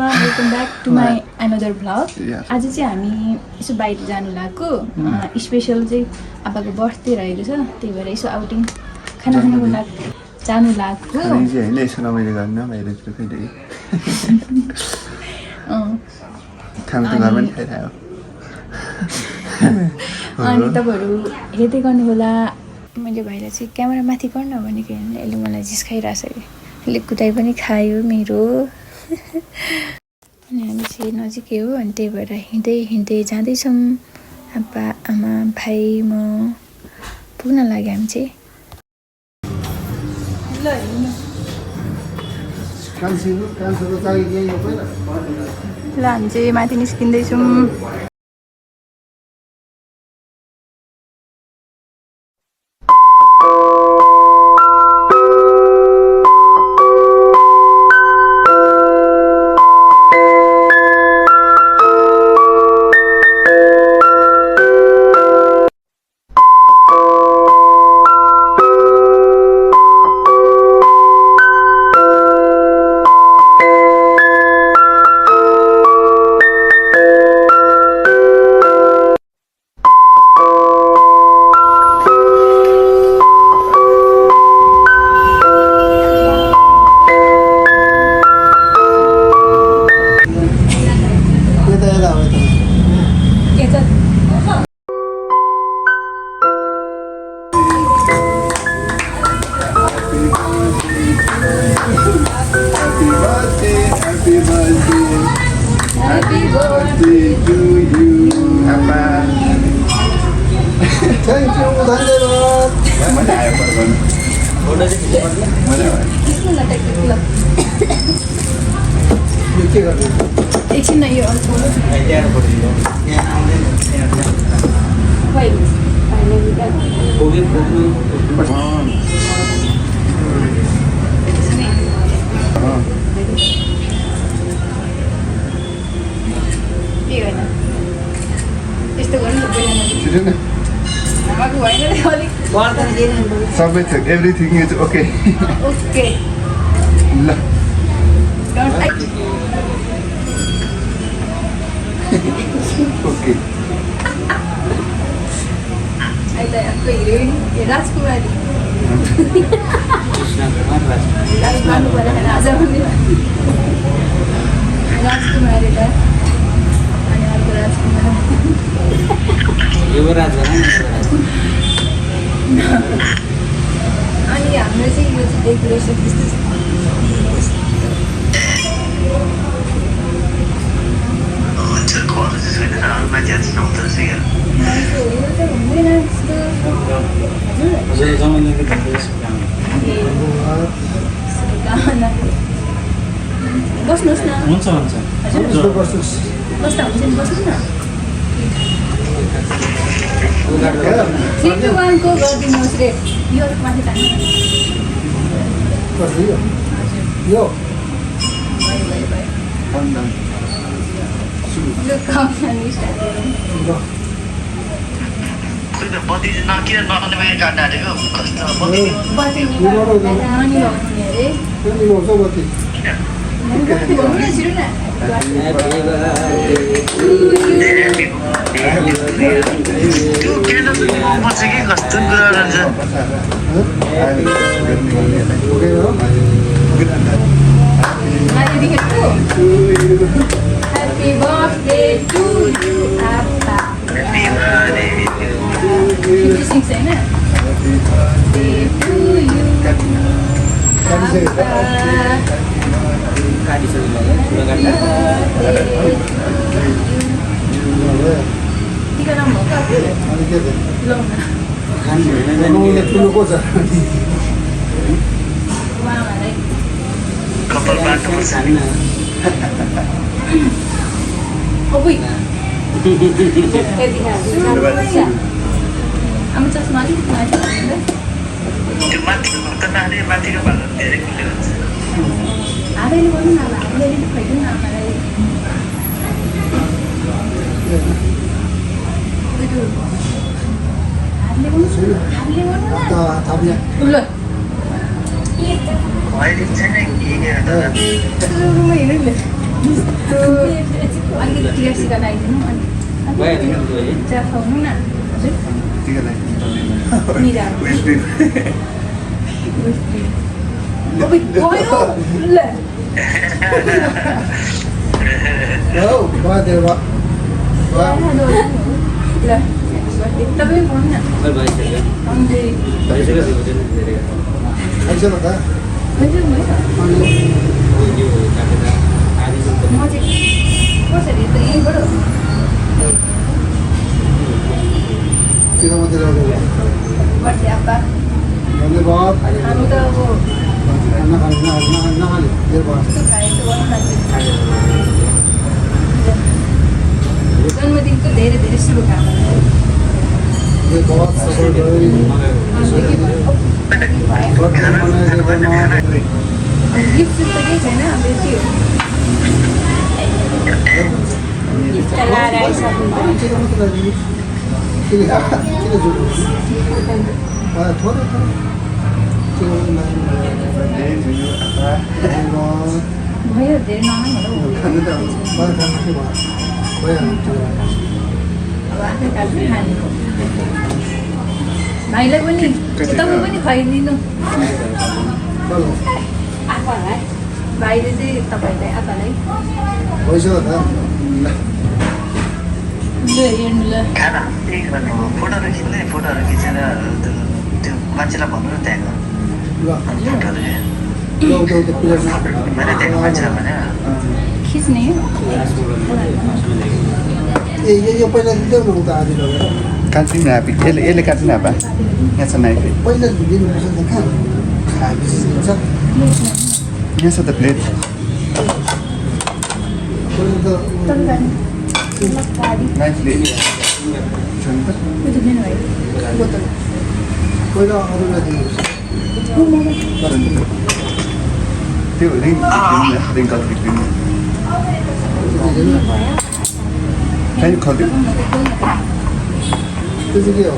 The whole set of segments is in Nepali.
Welcome back to my another vlog. आज चाहिँ हामी यसो बाहिर जानु लागेको स्पेसल चाहिँ आपाको बर्थडे रहेको छ, त्यही भएर यसो आउटिङ खाना खानुको लागि जानु लागेको। अनि तपाईँहरू हेर्दै गर्नु होला। मैले भएर चाहिँ क्यामेरा माथि गर्न भनेको हेर्नु, यसले मलाई जिस्काइरहेछ कि यसले कुदाइ पनि खायो मेरो। अनि हामी चाहिँ नजिकै हो, अनि त्यही भएर हिँड्दै हिँड्दै जाँदैछौँ। आप्पा आमा भाइ म पुग्न लाग्यो हामी चाहिँ। ल हामी चाहिँ माथि निस्किँदैछौँ। Happy birthday to you, Papa. Thank you, धन्यवाद। मजा आयो पर्दैन। फोटो चाहिँ मजा आयो। किसको लटक यो के गर्नु? एकछिन न यो अर्को। यहाँ फोटो दिनु। यहाँ आउँदैन। भाइ भाइले निकाल। कोही photo. Everything is okay. Okay. Don't like it. Okay. I like heroine. Rajkumari. Rajkumari da. अनि हाम्रो चाहिँ यो चाहिँ डेकोरेसन त्यस्तो छ। बस्नुहोस् न। हुन्छ हुन्छ बस्दा हुन्छ नि, बस्नु न। 3 to 1 को गरिदिनुहोस् रे। यो माथि तान्नु। यो बत्ती नकिन नखाने काट्न आँटेको कस्तो कि कस्तो कुरा रहन्छ। Happy birthday to you, Appa. Happy birthday to you. 56 हैन? Happy birthday to you, Appa. गाडी सुरु गर्यो पुरा गाडी टिका नाम हो का? अनि के छ? लौना खानु हैन उनीले ठुलो को छ? उहाँलाई कपाल बाटो पर्छ नि। ओइ आमा चस्मा अलिक माथि हाल्नु। त्यो माथिको कताले माथिको भाग धेरै खुल्ले हुन्छ। हातैले गर्नु न, हातैले खुवाइदिनु न आमालाई। हातले गर्नु न, हातले गर्नु न। थाप्ने ल अहिले चाहिँ नि के रुममा हेर्नु नि। अलिकति टिका लगाइदिनु अनि भइहाल्यो नि है चिया खुवाउनु न हजुर टिका लगाइदिनु मिरा गयो ल हो बादेव ल तपाईँ भन्नु न खै भइसक्यो अन्जे भइसक्यो भइसक्यो धेरै आइसक्यो त हजुर म यो काटेर आधी जस्तो चाहिँ कसरी त यहीँबाट टिका मात्रै लगाइदिनु बर्थडे आप्पा धन्यवाद हामी त अब नखाने देर भयो यस्तो खाएको गर्नु लाग्छ जन्मदिनको धेरै धेरै शुभकामना देर बहुत सफल रही गिफ्ट त केही छैन अब यति हो गिफ्ट त लाएर आइसक्नु थोरै भयो धेरै नआउनु होला अब आफै काट्नु खाने भाइलाई पनि तपाईँ पनि खुवाइदिनु आप्पालाई भाइले चाहिँ तपाईँलाई आप्पालाई भइसक्यो त ल हेर्नु ल खाना त्यही गर्नु फोटोहरू खिच्ने फोटोहरू खिचेर त्यो मान्छेलाई भन्नु न त्यहाँको ल फोटोहरू मैले त्यहाँको मान्छेलाई भने खिच्ने यो पहिला दिँदै न उता आदि लगेर काट्दिनँ अब यसले काट्दिनँ अब यहाँ छ नाइफ पहिला दिनुपर्छ नि कहाँ खाएपछि दिन्छ यहाँ छ त प्लेट पहिला त नाइफले पहिला अरूलाई दिनुपर्छ त्यो रिङ कति दिनु कहीँ खल्यो त्यो चाहिँ के हो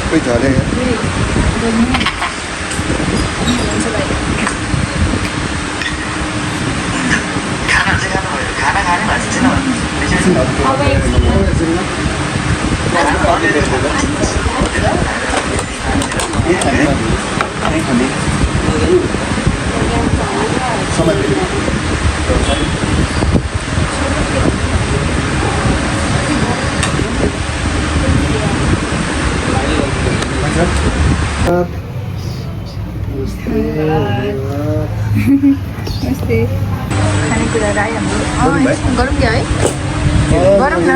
कोही झरे खाना चाहिँ खानुभयो खाना खाने भएको छैन यहीँ खाने समय यस्तै खानेकुराहरू आयो हाम्रो गरौँ क्या है गरौँ न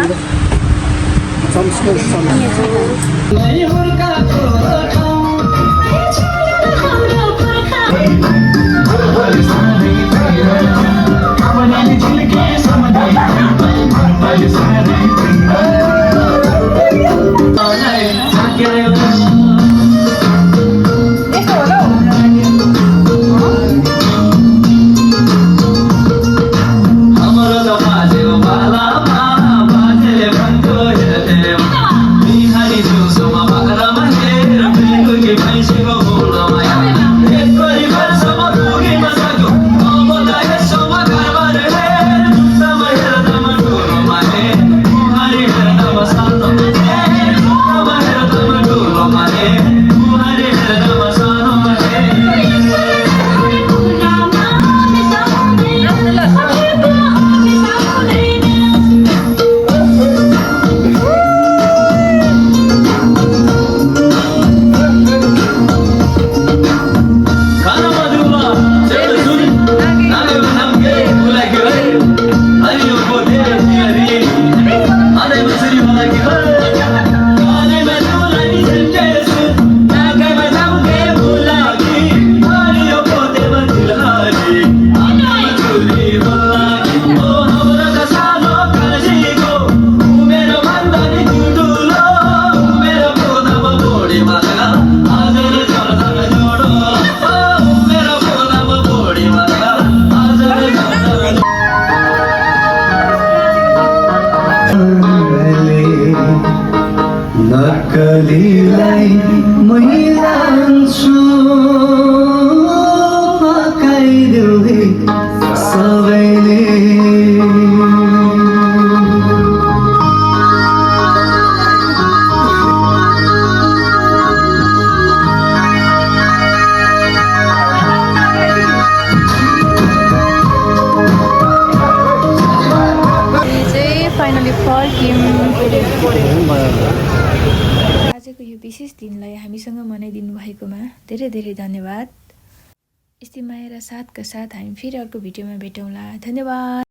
तिमीलाई मै लान्छु पकाइदेऊ है सबैले फाइनली फर्क्यौँ। आजको यो विशेष दिनलाई हामीसँग मनाइदिनु भएकोमा धेरै धेरै धन्यवाद। यस्तै माया र साथका साथ हामी फेरि अर्को भिडियोमा भेटौँला। धन्यवाद।